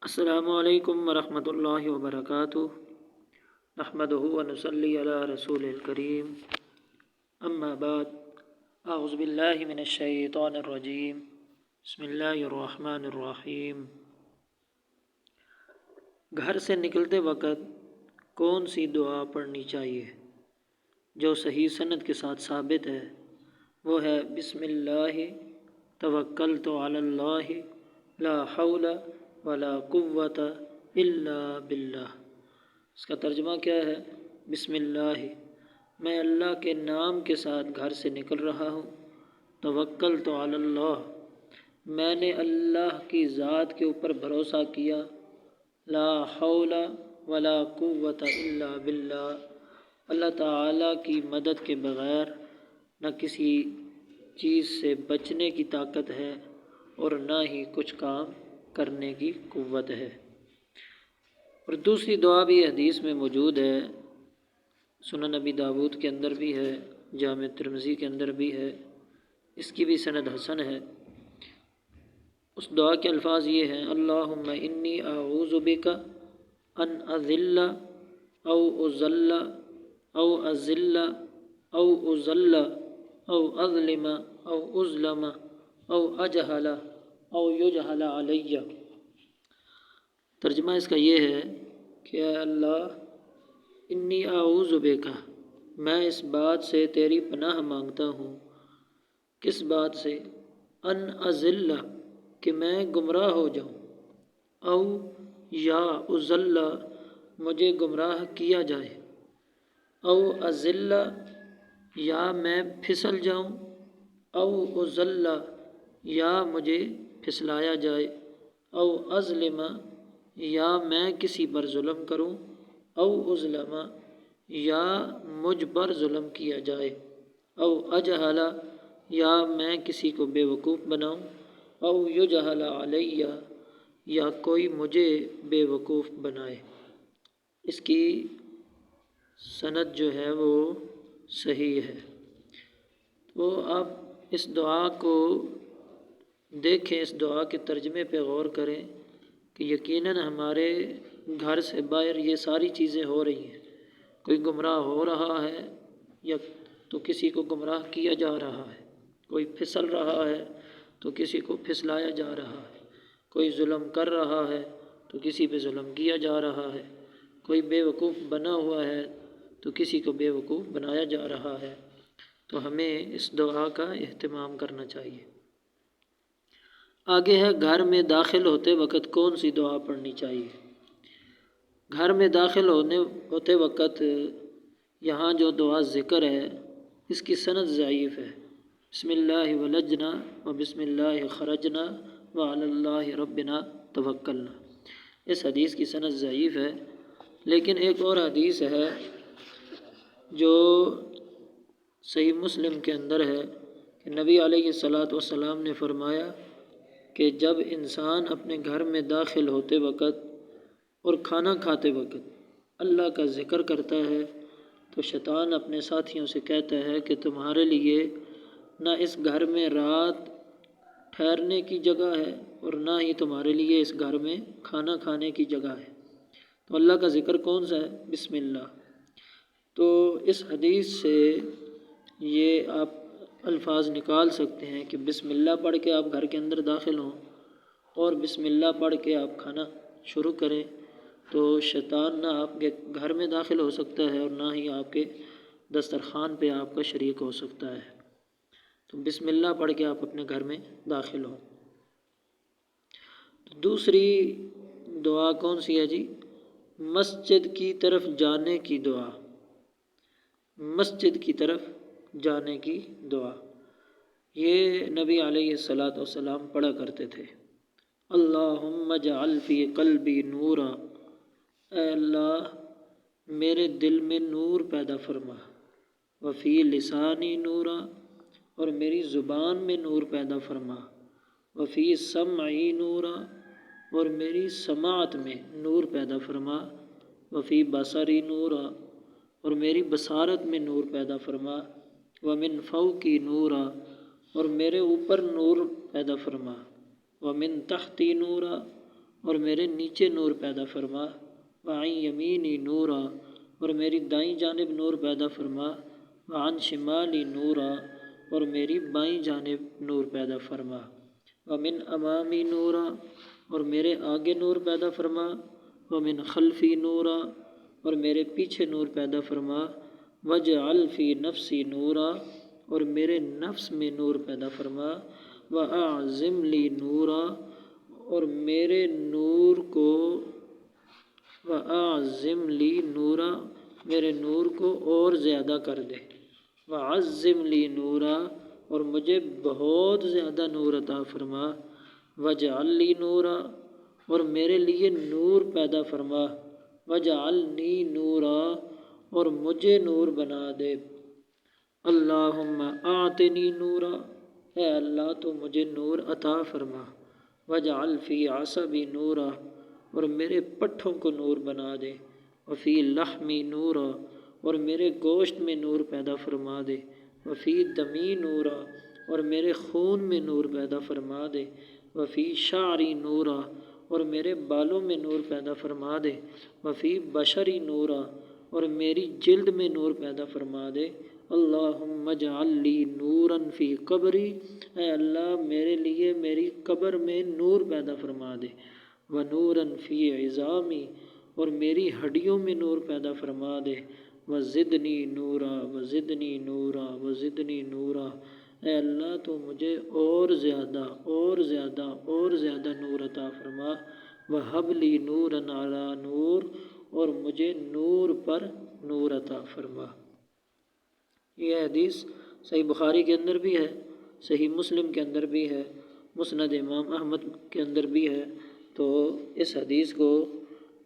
السلام علیکم ورحمۃ اللہ وبرکاتہ۔ نحمدہ ونصلی علی رسول الکریم، اما بعد، اعوذ باللہ من الشیطان الرجیم، بسم اللہ الرحمن الرحیم۔ گھر سے نکلتے وقت کون سی دعا پڑھنی چاہیے؟ جو صحیح سند کے ساتھ ثابت ہے وہ ہے بسم اللہ توکلت علی اللہ لا حول ولا قوت الا باللہ۔ اس کا ترجمہ کیا ہے؟ بسم اللہ، میں اللہ کے نام کے ساتھ گھر سے نکل رہا ہوں۔ توکلت علی اللہ، میں نے اللہ کی ذات کے اوپر بھروسہ کیا۔ لا حول ولا قوت الا باللہ، اللہ تعالیٰ کی مدد کے بغیر نہ کسی چیز سے بچنے کی طاقت ہے اور نہ ہی کچھ کام کرنے کی قوت ہے۔ اور دوسری دعا بھی حدیث میں موجود ہے، سنن نبی داود کے اندر بھی ہے، جامع ترمذی کے اندر بھی ہے، اس کی بھی سند حسن ہے۔ اس دعا کے الفاظ یہ ہیں: اللہم انی اعوذ بک ان اذل او اذل او اذل او اذل او اظلم او اظلم او اجہل او یجہل علی۔ ترجمہ اس کا یہ ہے کہ اے اللہ، انی اعوذ بک، میں اس بات سے تیری پناہ مانگتا ہوں۔ کس بات سے؟ ان اذل، کہ میں گمراہ ہو جاؤں، او یا اذل، مجھے گمراہ کیا جائے، او اذل، یا میں پھسل جاؤں، او اذل، یا مجھے پھسلایا جائے، او اظلم، یا میں کسی پر ظلم کروں، او اظلم، یا مجھ پر ظلم کیا جائے، او اجہل، یا میں کسی کو بے وقوف بناؤں، او یجہل علی، یا کوئی مجھے بے وقوف بنائے۔ اس کی سند جو ہے وہ صحیح ہے۔ تو آپ اس دعا کو دیکھیں، اس دعا کے ترجمے پہ غور کریں کہ یقیناً ہمارے گھر سے باہر یہ ساری چیزیں ہو رہی ہیں۔ کوئی گمراہ ہو رہا ہے یا تو کسی کو گمراہ کیا جا رہا ہے، کوئی پھسل رہا ہے تو کسی کو پھسلایا جا رہا ہے، کوئی ظلم کر رہا ہے تو کسی پہ ظلم کیا جا رہا ہے، کوئی بے وقوف بنا ہوا ہے تو کسی کو بے وقوف بنایا جا رہا ہے۔ تو ہمیں اس دعا کا اہتمام کرنا چاہیے۔ آگے ہے گھر میں داخل ہوتے وقت کون سی دعا پڑھنی چاہیے؟ گھر میں داخل ہوتے وقت یہاں جو دعا ذکر ہے اس کی سند ضعیف ہے۔ بسم اللہ ولجنا و بسم اللہ خرجنا وعلی اللہ ربنا توکلنا، اس حدیث کی سند ضعیف ہے۔ لیکن ایک اور حدیث ہے جو صحیح مسلم کے اندر ہے کہ نبی علیہ الصلاۃ والسلام نے فرمایا کہ جب انسان اپنے گھر میں داخل ہوتے وقت اور کھانا کھاتے وقت اللہ کا ذکر کرتا ہے تو شیطان اپنے ساتھیوں سے کہتا ہے کہ تمہارے لیے نہ اس گھر میں رات ٹھہرنے کی جگہ ہے اور نہ ہی تمہارے لیے اس گھر میں کھانا کھانے کی جگہ ہے۔ تو اللہ کا ذکر کون سا ہے؟ بسم اللہ۔ تو اس حدیث سے یہ آپ الفاظ نکال سکتے ہیں کہ بسم اللہ پڑھ کے آپ گھر کے اندر داخل ہوں اور بسم اللہ پڑھ کے آپ کھانا شروع کریں تو شیطان نہ آپ کے گھر میں داخل ہو سکتا ہے اور نہ ہی آپ کے دسترخوان پہ آپ کا شریک ہو سکتا ہے۔ تو بسم اللہ پڑھ کے آپ اپنے گھر میں داخل ہوں۔ تو دوسری دعا کون سی ہے جی؟ مسجد کی طرف جانے کی دعا۔ مسجد کی طرف جانے کی دعا یہ نبی علیہ الصلاۃ والسلام پڑھا کرتے تھے۔ اللہم اجعل فی قلبی نورا، اے اللہ میرے دل میں نور پیدا فرما، وفی لسانی نورا، اور میری زبان میں نور پیدا فرما، وفی سمعی نورا، اور میری سماعت میں نور پیدا فرما، وفی بصری نورا، اور میری بصارت میں نور پیدا فرما، ومن فوقی نورا، اور میرے اوپر نور پیدا فرما، ومن تحتی نورا، اور میرے نیچے نور پیدا فرما، وعن یمینی نورا، اور میری دائیں جانب نور پیدا فرما، وعن شمالی نورا، اور میری بائیں جانب نور پیدا فرما، ومن امامی نورا، اور میرے آگے نور پیدا فرما، ومن خلفی نورا، اور میرے پیچھے نور پیدا فرما، وجعل فی نفسی نورا، اور میرے نفس میں نور پیدا فرما، واعظم لی نورا، اور میرے نور کو وَأَعْظِمْ لِي نورا، میرے نور کو اور زیادہ کر دے، وَعَظِّمْ لِي نورا، اور مجھے بہت زیادہ نور عطا فرما، وَاجْعَلْ لِي نورا، اور میرے لیے نور پیدا فرما، وَاجْعَلْنِي نورا، اور مجھے نور بنا دے، اللہم اعطنی نورا، اے اللہ تو مجھے نور عطا فرما، وَاجْعَلْ فِي عَصَبِي نورا، اور میرے پٹھوں کو نور بنا دے، وفی لحمی نورا، اور میرے گوشت میں نور پیدا فرما دے، وفی دمی نورا، اور میرے خون میں نور پیدا فرما دے، وفی شعری نورا، اور میرے بالوں میں نور پیدا فرما دے، وفی بشری نورا، اور میری جلد میں نور پیدا فرما دے، اللہم اجعل لی نورا فی قبری، اے اللہ میرے لیے میری قبر میں نور پیدا فرما دے، وَنُورًا فِي عِظَامِي، اور میری ہڈیوں میں نور پیدا فرما دے، وَزِدْنِي نُورًا وَزِدْنِي نُورًا وَزِدْنِي نُورًا، اے اللہ تو مجھے اور زیادہ اور زیادہ اور زیادہ نور عطا فرما، وَهَبْ لِي نُورًا عَلَىٰ نُور، اور مجھے نور پر نور عطا فرما۔ یہ حدیث صحیح بخاری کے اندر بھی ہے، صحیح مسلم کے اندر بھی ہے، مسند امام احمد کے اندر بھی ہے۔ تو اس حدیث کو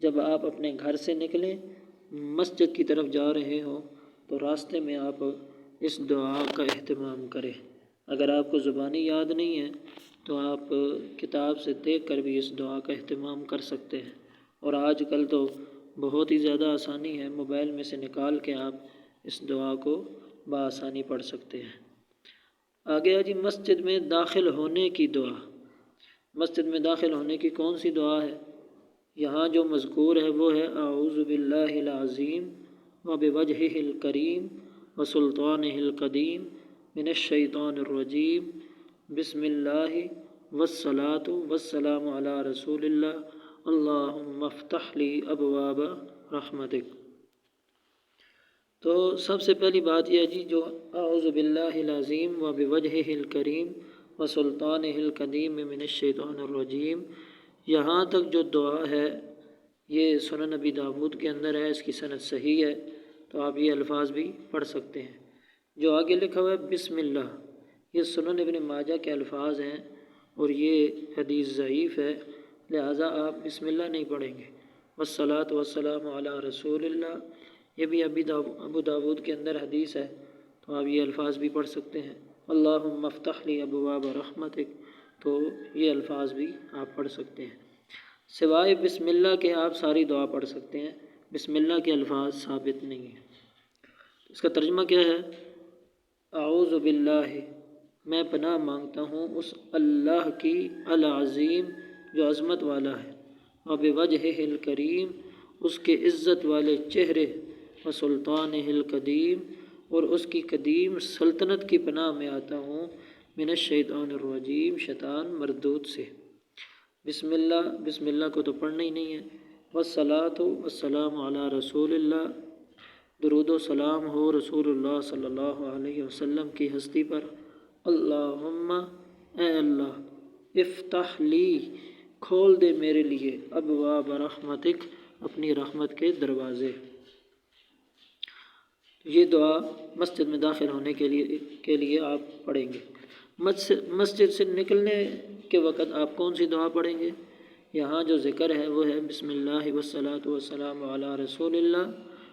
جب آپ اپنے گھر سے نکلیں، مسجد کی طرف جا رہے ہوں، تو راستے میں آپ اس دعا کا اہتمام کریں۔ اگر آپ کو زبانی یاد نہیں ہے تو آپ کتاب سے دیکھ کر بھی اس دعا کا اہتمام کر سکتے ہیں، اور آج کل تو بہت ہی زیادہ آسانی ہے، موبائل میں سے نکال کے آپ اس دعا کو بآسانی پڑھ سکتے ہیں۔ آگے جی مسجد میں داخل ہونے کی دعا۔ مسجد میں داخل ہونے کی کون سی دعا ہے؟ یہاں جو مذکور ہے وہ ہے اعوذ باللہ العظیم وبوجہہ الکریم وسلطانہ القدیم من الشیطان الرجیم، بسم اللہ والصلاۃ والسلام علی رسول اللہ، اللہم افتح لی ابواب رحمتک۔ تو سب سے پہلی بات یہ ہے جی، جو اعوذ باللہ العظیم وبوجہہ الکریم وسلطانہ القدیم من الشیطان الرجیم، یہاں تک جو دعا ہے یہ سنن نبی داود کے اندر ہے، اس کی سند صحیح ہے، تو آپ یہ الفاظ بھی پڑھ سکتے ہیں۔ جو آگے لکھا ہوا ہے بسم اللہ، یہ سنن ابن ماجہ کے الفاظ ہیں، اور یہ حدیث ضعیف ہے، لہٰذا آپ بسم اللہ نہیں پڑھیں گے۔ والصلاۃ والسلام علی رسول اللہ، یہ بھی ابو داود کے اندر حدیث ہے، تو آپ یہ الفاظ بھی پڑھ سکتے ہیں۔ اللہم افتح لی ابواب رحمتک، تو یہ الفاظ بھی آپ پڑھ سکتے ہیں۔ سوائے بسم اللہ کے آپ ساری دعا پڑھ سکتے ہیں، بسم اللہ کے الفاظ ثابت نہیں ہیں۔ اس کا ترجمہ کیا ہے؟ اعوذ باللہ، میں پناہ مانگتا ہوں اس اللہ کی العظیم جو عظمت والا ہے، وبوجہہ الکریم، اس کے عزت والے چہرے، وسلطانہ القدیم، اور اس کی قدیم سلطنت کی پناہ میں آتا ہوں، من الشیطان الرجیم، شیطان مردود سے۔ بسم اللہ کو تو پڑھنا ہی نہیں ہے۔ والصلاۃ والسلام علی رسول اللہ، درود و سلام ہو رسول اللہ صلی اللہ علیہ وسلم کی ہستی پر۔ اللہم، اے اللہ، افتح لی، کھول دے میرے لیے، ابواب رحمتک، اپنی رحمت کے دروازے۔ یہ دعا مسجد میں داخل ہونے کے لیے آپ پڑھیں گے۔ مسجد سے نکلنے کے وقت آپ کون سی دعا پڑھیں گے؟ یہاں جو ذکر ہے وہ ہے بسم اللہ والصلاۃ والسلام علی رسول اللہ،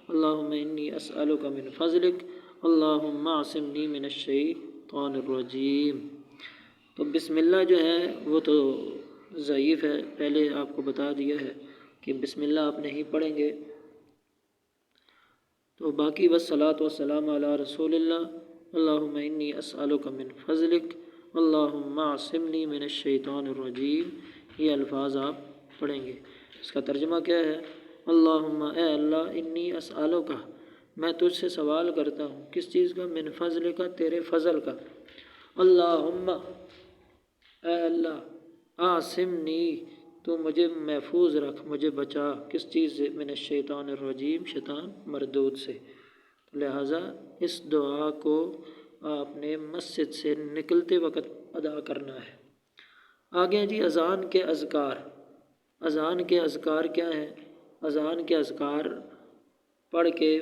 اللہم انی اسألک من فضلک، اللہم اعصمنی من الشیطان الرجیم۔ تو بسم اللہ جو ہے وہ تو ضعیف ہے، پہلے آپ کو بتا دیا ہے کہ بسم اللہ آپ نہیں پڑھیں گے۔ تو باقی والصلاۃ والسلام علی رسول اللہ، اللہم انی اسألک من فضلک، اللہم اعصمنی من الشیطان الرجیم، یہ الفاظ آپ پڑھیں گے۔ اس کا ترجمہ کیا ہے؟ اللہم اے اللہ، انی اسألو کا میں تجھ سے سوال کرتا ہوں، کس چیز کا؟ من فضل کا تیرے فضل کا۔ اللہم اے اللہ، آسمنی تو مجھے محفوظ رکھ، مجھے بچا، کس چیز سے؟ من الشیطان الرجیم شیطان مردود سے۔ لہٰذا اس دعا کو آپ نے مسجد سے نکلتے وقت ادا کرنا ہے۔ آگے جی اذان کے اذکار۔ اذان کے اذکار کیا ہیں؟ اذان کے اذکار پڑھ کے،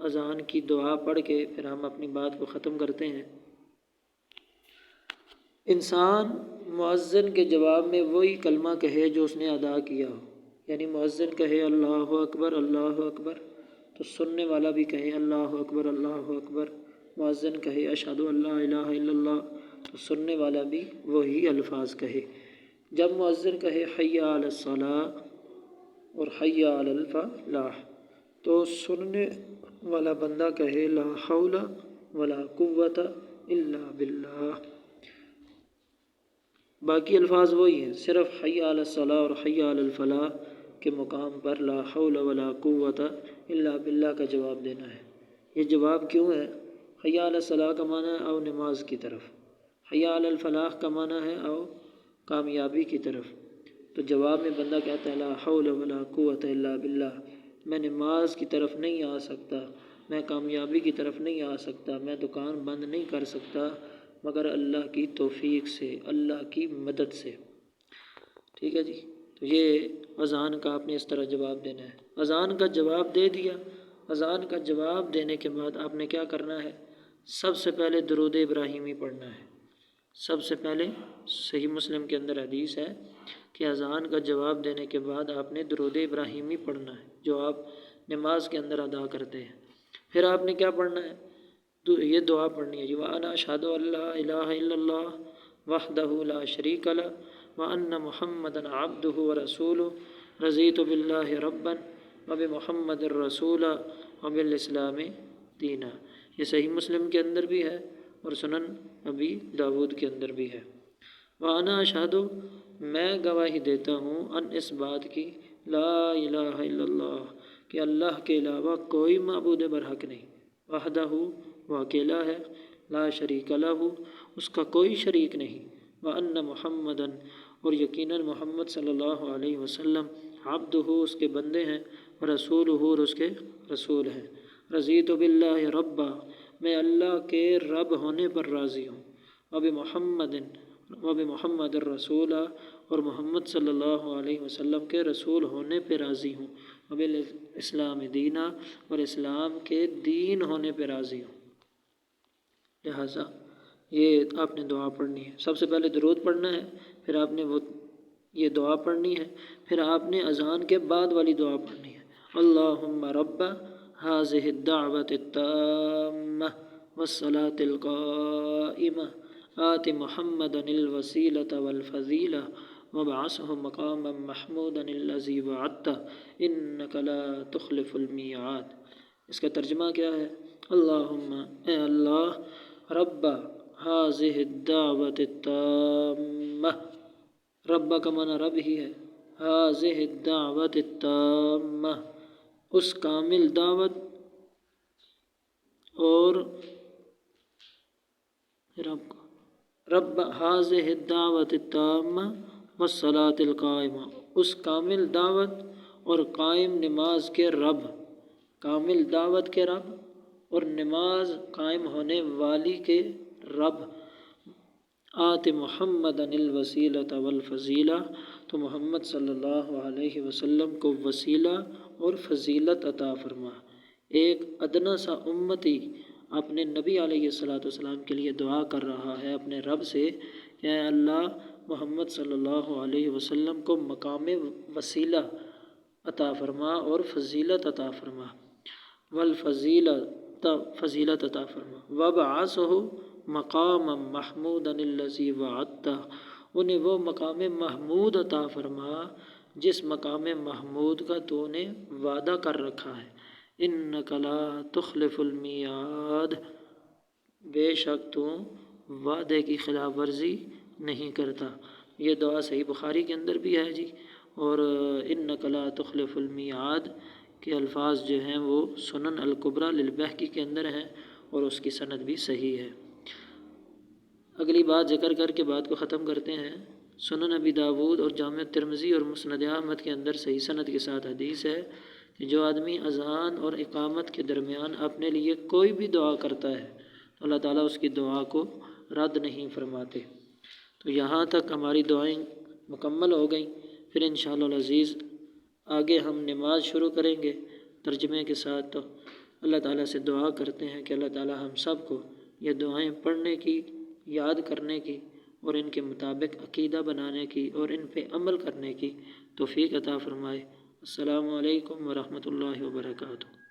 اذان کی دعا پڑھ کے پھر ہم اپنی بات کو ختم کرتے ہیں۔ انسان مؤذن کے جواب میں وہی کلمہ کہے جو اس نے ادا کیا ہو، یعنی مؤذن کہے اللہ اکبر اللہ اکبر تو سننے والا بھی کہے اللہ اکبر اللہ اکبر۔ مؤذن کہے اشہد ان لا الہ الا اللہ تو سننے والا بھی وہی الفاظ کہے۔ جب مؤذن کہے حی علی الصلاۃ اور حی علی الفلاح تو سننے والا بندہ کہے لا حول ولا قوت الا باللہ۔ باقی الفاظ وہی ہیں، صرف حی علی الصلاۃ اور حی علی الفلاح کے مقام پر لا حول ولا قوت الا باللہ کا جواب دینا ہے۔ یہ جواب کیوں ہے؟ حی علی الصلاۃ کا معنی ہے او نماز کی طرف، حی علی الفلاح کا معنی ہے او کامیابی کی طرف۔ تو جواب میں بندہ کہتا ہے لا حول ولا قوت الا باللہ، میں نماز کی طرف نہیں آ سکتا، میں کامیابی کی طرف نہیں آ سکتا، میں دکان بند نہیں کر سکتا مگر اللہ کی توفیق سے، اللہ کی مدد سے۔ ٹھیک ہے جی، تو یہ اذان کا آپ نے اس طرح جواب دینا ہے۔ اذان کا جواب دے دیا، اذان کا جواب دینے کے بعد آپ نے کیا کرنا ہے؟ سب سے پہلے درود ابراہیمی پڑھنا ہے۔ سب سے پہلے صحیح مسلم کے اندر حدیث ہے کہ اذان کا جواب دینے کے بعد آپ نے درود ابراہیمی پڑھنا ہے جو آپ نماز کے اندر ادا کرتے ہیں۔ پھر آپ نے کیا پڑھنا ہے؟ تو یہ دعا پڑھنی ہے جی وَأَنَا أَشْهَدُ أَن لَا إِلَٰهَ إِلَّا اللَّهُ وَحْدَهُ لَا شَرِيكَ لَهُ وَأَنَّ مُحَمَّدًا عَبْدُهُ وَرَسُولُهُ رَضِيتُ بِاللَّهِ رَبًّا وَبِمُحَمَّدٍ رَّسُولًا وَبِالْإِسْلَامِ دِينًا۔ یہ صحیح مسلم کے اندر بھی ہے اور سنن ابی داود کے اندر بھی ہے۔ وَأَنَا أَشْهَدُ میں گواہی دیتا ہوں ان اس بات کی لا الہ الا اللہ کہ اللہ کے علاوہ کوئی معبود برحق نہیں، وحدہ وہ اکیلا ہے، لا شریک لہ اس کا کوئی شریک نہیں، وَأَنَّ مُحَمَّدًا اور یقیناً محمد صلی اللہ علیہ وسلم عبدہ اس کے بندے ہیں، ورسولہ اور اس کے رسول ہیں۔ رضیت باللہ ربا میں اللہ کے رب ہونے پر راضی ہوں، وبمحمد الرسول اور محمد صلی اللہ علیہ وسلم کے رسول ہونے پہ راضی ہوں، وبالاسلام دینا اور اسلام کے دین ہونے پہ راضی ہوں۔ لہٰذا یہ آپ نے دعا پڑھنی ہے۔ سب سے پہلے درود پڑھنا ہے، پھر آپ نے یہ دعا پڑھنی ہے، پھر آپ نے اذان کے بعد والی دعا پڑھنی ہے اللہم رب هذه الدعوة التامة والصلاة القائمة آت محمدا الوسیلة والفضیلة وابعثه مقاما محمودا الذی وعدته انك لا تخلف الميعاد۔ اس کا ترجمہ کیا ہے؟ اللہم اے اللہ رب هذه الدعوة التامة، رب کا معنی رب ہی ہے، هذه الدعوة التامة اس کامل دعوت اور رب هذه الدعوة التامة والصلاة القائمة اس کامل دعوت اور قائم نماز کے رب، کامل دعوت کے رب اور نماز قائم ہونے والی کے رب۔ آت محمدا الوسیلۃ والفضیلہ تو محمد صلی اللہ علیہ وسلم کو وسیلہ اور فضیلت عطا فرما۔ ایک ادنا سا امتی اپنے نبی علیہ السلام کے لیے دعا کر رہا ہے اپنے رب سے کہ اے اللہ محمد صلی اللہ علیہ وسلم کو مقام وسیلہ عطا فرما اور فضیلت عطا فرما، فضیلت عطا فرما، وابعثہ مقاما محمودا الذی وعدتہ انہیں وہ مقام محمود عطا فرما جس مقام محمود کا تو نے وعدہ کر رکھا ہے۔ انک لا تخلف المیعاد بے شک تو وعدے کی خلاف ورزی نہیں کرتا۔ یہ دعا صحیح بخاری کے اندر بھی ہے جی، اور انک لا تخلف المیعاد کے الفاظ جو ہیں وہ سنن الکبریٰ للبیہقی کے اندر ہیں اور اس کی سند بھی صحیح ہے۔ اگلی بات ذکر کر کے بات کو ختم کرتے ہیں۔ سنن ابی داود اور جامع ترمذی اور مسند احمد کے اندر صحیح سند کے ساتھ حدیث ہے کہ جو آدمی اذان اور اقامت کے درمیان اپنے لیے کوئی بھی دعا کرتا ہے تو اللہ تعالیٰ اس کی دعا کو رد نہیں فرماتے۔ تو یہاں تک ہماری دعائیں مکمل ہو گئیں، پھر انشاءاللہ العزیز آگے ہم نماز شروع کریں گے ترجمے کے ساتھ۔ تو اللہ تعالیٰ سے دعا کرتے ہیں کہ اللہ تعالیٰ ہم سب کو یہ دعائیں پڑھنے کی، یاد کرنے کی اور ان کے مطابق عقیدہ بنانے کی اور ان پہ عمل کرنے کی توفیق عطا فرمائے۔ السلام علیکم ورحمۃ اللہ وبرکاتہ۔